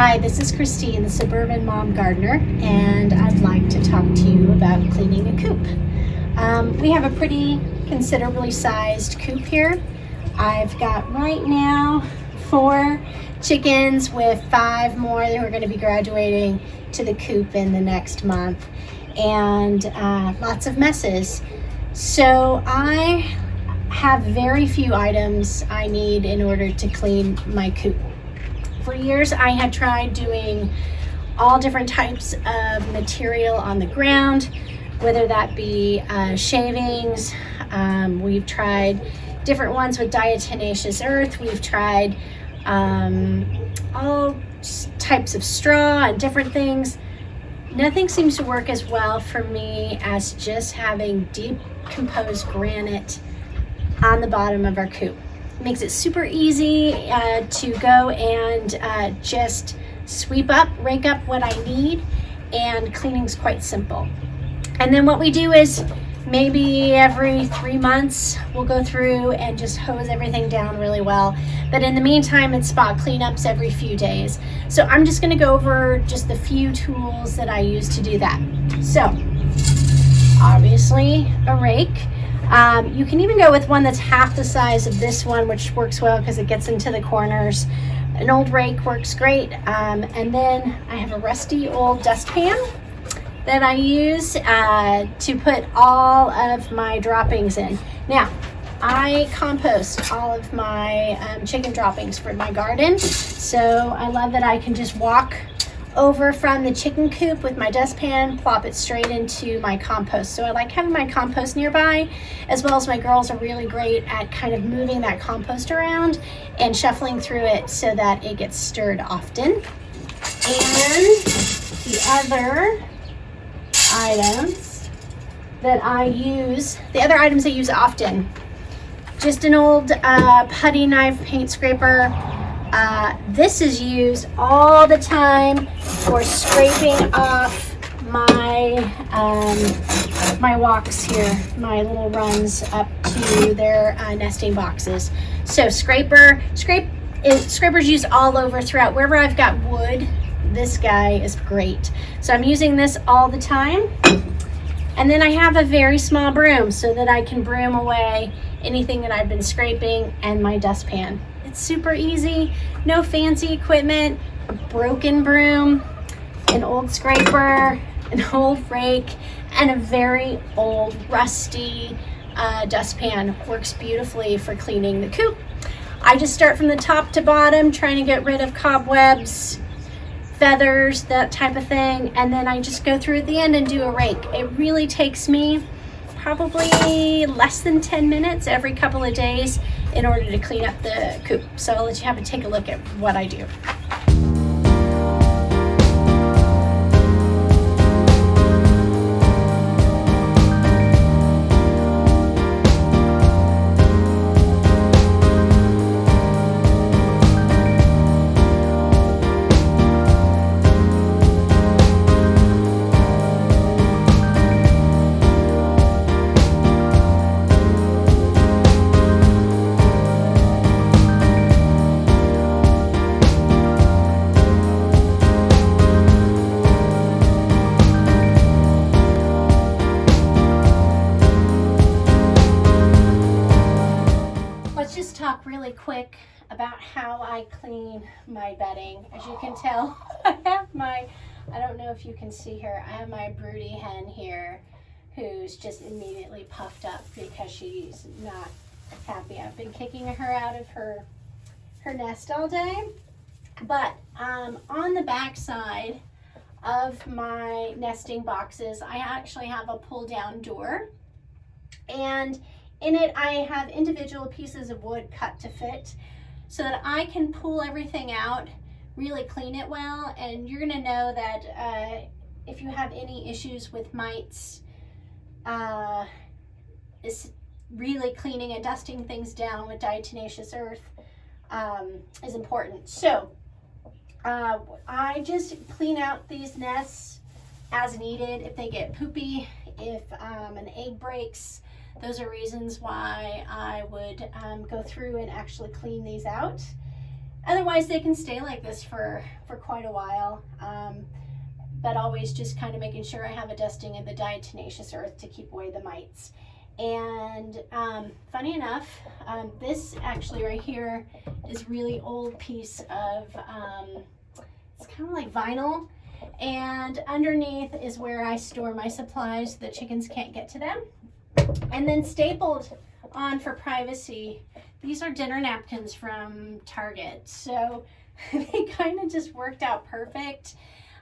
Hi, this is Christine, the Suburban Mom Gardener, and I'd like to talk to you about cleaning a coop. We have a pretty considerably sized coop here. I've got right now 4 chickens with 5 more who are going to be graduating to the coop in the next month, and lots of messes. So I have very few items I need in order to clean my coop. For years, I had tried doing all different types of material on the ground, whether that be shavings. We've tried different ones with diatomaceous earth. We've tried all types of straw and different things. Nothing seems to work as well for me as just having deep composed granite on the bottom of our coop. Makes it super easy to go and just rake up what I need, and cleaning's quite simple. And then what we do is maybe every 3 months we'll go through and just hose everything down really well. But in the meantime, it's spot cleanups every few days. So I'm just gonna go over just the few tools that I use to do that. So obviously a rake. You can even go with one that's half the size of this one, which works well because it gets into the corners. An old rake works great. And then I have a rusty old dustpan that I use to put all of my droppings in. Now, I compost all of my chicken droppings for my garden. So I love that I can just walk over from the chicken coop with my dustpan, plop it straight into my compost. So I like having my compost nearby, as well as my girls are really great at kind of moving that compost around and shuffling through it so that it gets stirred often. And the other items I use often, just an old putty knife paint scraper. This is used all the time for scraping off my my walks here, my little runs up to their nesting boxes. So scraper's used all over throughout. Wherever I've got wood, this guy is great. So I'm using this all the time. And then I have a very small broom so that I can broom away anything that I've been scraping, and my dustpan. It's super easy, no fancy equipment, a broken broom, an old scraper, an old rake, and a very old rusty dustpan. Works beautifully for cleaning the coop. I just start from the top to bottom, trying to get rid of cobwebs, feathers, that type of thing, and then I just go through at the end and do a rake. It really takes me probably less than 10 minutes every couple of days in order to clean up the coop. So I'll let you have a take a look at what I do. Talk really quick about how I clean my bedding. As you can tell, I don't know if you can see her, I have my broody hen here who's just immediately puffed up because she's not happy. I've been kicking her out of her nest all day. But on the back side of my nesting boxes, I actually have a pull down door, and in it, I have individual pieces of wood cut to fit so that I can pull everything out, really clean it well. And you're gonna know that if you have any issues with mites, is really cleaning and dusting things down with diatomaceous earth is important. So I just clean out these nests as needed. If they get poopy, if an egg breaks, those are reasons why I would go through and actually clean these out. Otherwise, they can stay like this for quite a while. But always just kind of making sure I have a dusting of the diatomaceous earth to keep away the mites. And funny enough, this actually right here is really old piece of, it's kind of like vinyl. And underneath is where I store my supplies so the chickens can't get to them. And then stapled on for privacy, these are dinner napkins from Target. So they kind of just worked out perfect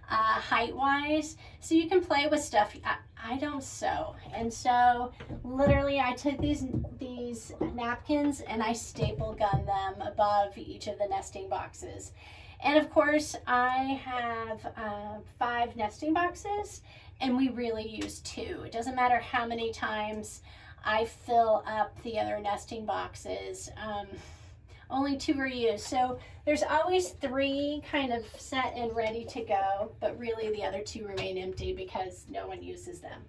height wise. So you can play with stuff. I don't sew. And so literally I took these napkins and I staple gun them above each of the nesting boxes. And of course I have 5 nesting boxes and we really use 2. It doesn't matter how many times I fill up the other nesting boxes. Only 2 are used. So there's always 3 kind of set and ready to go, but really the other 2 remain empty because no one uses them.